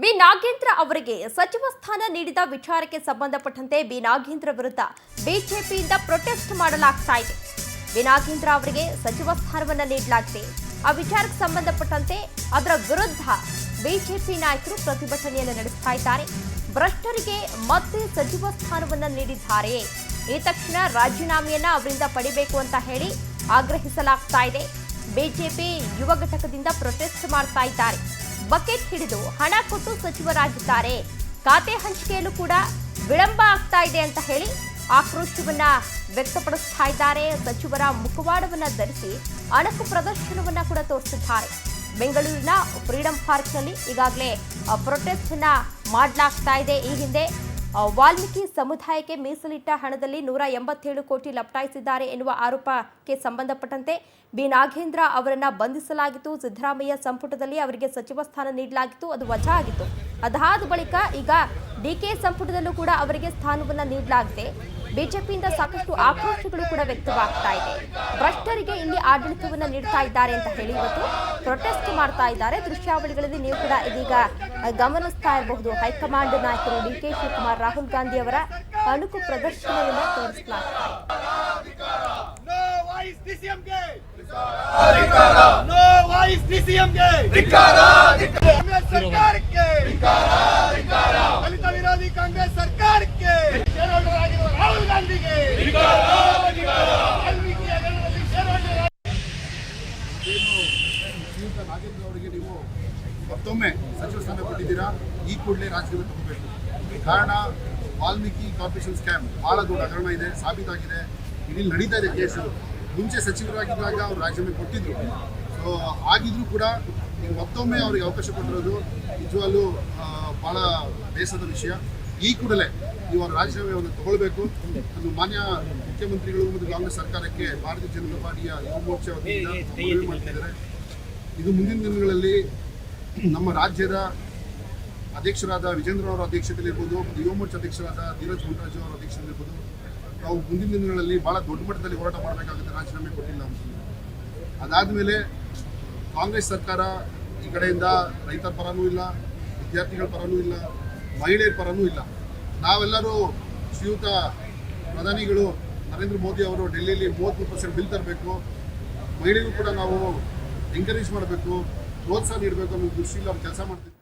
B Nagendra ಅವರಿಗೆ ಸಚಿವ ಸ್ಥಾನ ನೀಡಿದ ವಿಚಾರಕ್ಕೆ ಸಂಬಂಧಪಟ್ಟಂತೆ ಬಿ ನಾಗೇಂದ್ರ ವಿರುದ್ಧ ಬಿಜೆಪಿಯಿಂದ ಪ್ರೊಟೆಸ್ಟ್ ಮಾಡಲಾಗ್ತಾ ಇದೆ. ಬಿ ನಾಗೇಂದ್ರ ಅವರಿಗೆ ಸಚಿವ ಸ್ಥಾನವನ್ನು ನೀಡಲಾಗಿದೆ. ಆ ವಿಚಾರಕ್ಕೆ ಸಂಬಂಧಪಟ್ಟಂತೆ ಅದರ ವಿರುದ್ಧ ಬಿಜೆಪಿ ನಾಯಕರು ಪ್ರತಿಭಟನೆಯನ್ನು ನಡೆಸ್ತಾ ಇದ್ದಾರೆ. ಭ್ರಷ್ಟರಿಗೆ ಮತ್ತೆ ಸಚಿವ ಸ್ಥಾನವನ್ನು ನೀಡಿದ್ದಾರೆ. ಈ ತಕ್ಷಣ ರಾಜೀನಾಮೆಯನ್ನ ಅವರಿಂದ ಪಡಿಬೇಕು ಅಂತ ಹೇಳಿ ಆಗ್ರಹಿಸಲಾಗ್ತಾ ಇದೆ. ಬಿಜೆಪಿ ಯುವ ಘಟಕದಿಂದ ಪ್ರೊಟೆಸ್ಟ್ ಮಾಡ್ತಾ ಇದ್ದಾರೆ. ಬಕೆಟ್ ಹಿಡಿದು ಹಣ ಕೊಟ್ಟು ಸಚಿವರಾಗಿದ್ದಾರೆ. ಖಾತೆ ಹಂಚಿಕೆಯಲ್ಲೂ ಕೂಡ ವಿಳಂಬ ಆಗ್ತಾ ಇದೆ ಅಂತ ಹೇಳಿ ಆಕ್ರೋಶವನ್ನ ವ್ಯಕ್ತಪಡಿಸ್ತಾ ಇದ್ದಾರೆ. ಸಚಿವರ ಮುಖವಾಡವನ್ನ ಧರಿಸಿ ಅಣಕು ಪ್ರದರ್ಶನವನ್ನ ಕೂಡ ತೋರಿಸಿದ್ದಾರೆ. ಬೆಂಗಳೂರಿನ ಫ್ರೀಡಂ ಪಾರ್ಕ್ನಲ್ಲಿ ಈಗಾಗಲೇ ಪ್ರೊಟೆಸ್ಟ್ ಅನ್ನ ಮಾಡಲಾಗ್ತಾ ಇದೆ. ಈ ಹಿಂದೆ ವಾಲ್ಮೀಕಿ ಸಮುದಾಯಕ್ಕೆ ಮೀಸಲಿಟ್ಟ ಹಣದಲ್ಲಿ 187 ಕೋಟಿ ಲಪಟಾಯಿಸಿದ್ದಾರೆ ಎನ್ನುವ ಆರೋಪಕ್ಕೆ ಸಂಬಂಧಪಟ್ಟಂತೆ ಬಿ ನಾಗೇಂದ್ರ ಅವರನ್ನ ಬಂಧಿಸಲಾಗಿತ್ತು. ಸಿದ್ದರಾಮಯ್ಯ ಸಂಪುಟದಲ್ಲಿ ಅವರಿಗೆ ಸಚಿವ ಸ್ಥಾನ ನೀಡಲಾಗಿತ್ತು, ಅದು ವಜಾ ಆಗಿತ್ತು. ಅದಾದ ಬಳಿಕ ಈಗ ಡಿಕೆ ಸಂಪುಟದಲ್ಲೂ ಕೂಡ ಅವರಿಗೆ ಸ್ಥಾನವನ್ನು ನೀಡಲಾಗಿದೆ. ಬಿಜೆಪಿಯಿಂದ ಸಾಕಷ್ಟು ಆಕ್ರೋಶಗಳು ಕೂಡ ವ್ಯಕ್ತವಾಗ್ತಾ ಇದೆ. ಭ್ರಷ್ಟರಿಗೆ ಇಲ್ಲಿ ಆಡಳಿತವನ್ನ ನೀಡ್ತಾ ಇದ್ದಾರೆ ಅಂತ ಹೇಳಿ ಇವತ್ತು ಪ್ರೊಟೆಸ್ಟ್ ಮಾಡ್ತಾ ಇದ್ದಾರೆ. ದೃಶ್ಯಾವಳಿಗಳಲ್ಲಿ ನೀವು ಕೂಡ ಇದೀಗ ಗಮನಿಸ್ತಾ ಇರಬಹುದು. ಹೈಕಮಾಂಡ್ ನಾಯಕರು ಡಿಕೆ ಶಿವಕುಮಾರ್, ರಾಹುಲ್ ಗಾಂಧಿ ಅವರ ಅಣುಕು ಪ್ರದರ್ಶನವನ್ನು ತೋರಿಸಲಾಗ್ತಾ ನಾಗೇಂದ್ರ ಅವರಿಗೆ ನೀವು ಮತ್ತೊಮ್ಮೆ ಸಚಿವ ಸ್ಥಾನ ಕೊಟ್ಟಿದ್ದೀರಾ. ಈ ಕೂಡಲೇ ರಾಜಕೀಯ ತಗೋಬೇಕು. ಕಾರಣ ವಾಲ್ಮೀಕಿ ಕಾರ್ಪೊರೇಷನ್ ಸ್ಕ್ಯಾಮ್ ಬಹಳ ದೊಡ್ಡ ಹಗರಣ ಇದೆ, ಸಾಬೀತಾಗಿದೆ. ಇಲ್ಲಿ ನಡೀತಾ ಇದೆ ಕೇಸು. ಮುಂಚೆ ಸಚಿವರಾಗಿದ್ದಾಗ ಅವ್ರು ರಾಜೀನಾಮೆ ಕೊಟ್ಟಿದ್ರು. ಸೊ ಆಗಿದ್ರೂ ಕೂಡ ನೀವು ಮತ್ತೊಮ್ಮೆ ಅವ್ರಿಗೆ ಅವಕಾಶ ಕೊಟ್ಟಿರೋದು ನಿಜವಾಗ್ಲೂ ಭಾಳ ಬೇಸರದ ವಿಷಯ. ಈ ಕೂಡಲೇ ನೀವು ಅವ್ರ ರಾಜೀನಾಮೆಯನ್ನು ತಗೊಳ್ಬೇಕು. ಅದು ಮಾನ್ಯ ಮುಖ್ಯಮಂತ್ರಿಗಳು ಮತ್ತು ಕಾಂಗ್ರೆಸ್ ಸರ್ಕಾರಕ್ಕೆ ಭಾರತೀಯ ಜನತಾ ಪಾರ್ಟಿಯ ಯುವ ಮೋರ್ಚಾ ವತಿಯಿಂದ ಮನವಿ ಮಾಡ್ತಿದ್ದಾರೆ. ಇದು ಮುಂದಿನ ದಿನಗಳಲ್ಲಿ ನಮ್ಮ ರಾಜ್ಯದ ಅಧ್ಯಕ್ಷರಾದ ವಿಜೇಂದ್ರ ಅವರ ಅಧ್ಯಕ್ಷತೆಯಲ್ಲಿರ್ಬೋದು, ಯುವ ಮೋರ್ಚಾ ಅಧ್ಯಕ್ಷರಾದ ಧೀರಜ್ ಗುಂಡರಾಜು ಅವರ ಅಧ್ಯಕ್ಷತೆಯಲ್ಲಿರ್ಬೋದು, ನಾವು ಮುಂದಿನ ದಿನಗಳಲ್ಲಿ ಭಾಳ ದೊಡ್ಡ ಮಟ್ಟದಲ್ಲಿ ಹೋರಾಟ ಮಾಡಬೇಕಾಗುತ್ತೆ. ರಾಜೀನಾಮೆ ಕೊಟ್ಟಿಲ್ಲ ಅಂತ. ಅದಾದಮೇಲೆ ಕಾಂಗ್ರೆಸ್ ಸರ್ಕಾರ ಈ ಕಡೆಯಿಂದ ರೈತರ ಪರನೂ ಇಲ್ಲ, ವಿದ್ಯಾರ್ಥಿಗಳ ಪರನೂ ಇಲ್ಲ, ಮಹಿಳೆಯರ ಪರನೂ ಇಲ್ಲ. ನಾವೆಲ್ಲರೂ ಶ್ರೀಯುತ ಪ್ರಧಾನಿಗಳು ನರೇಂದ್ರ ಮೋದಿ ಅವರು ಡೆಲ್ಲಿಯಲ್ಲಿ 33% ಬಿಲ್ ತರಬೇಕು, ಮಹಿಳೆಯರು ಕೂಡ ನಾವು ಎಂಕರೇಜ್ ಮಾಡಬೇಕು, ಪ್ರೋತ್ಸಾಹ ನೀಡಬೇಕು ಅನ್ನೋ ದೃಷ್ಟಿಯಲ್ಲಿ ಅವ್ರು ಕೆಲಸ ಮಾಡ್ತಿದ್ವಿ.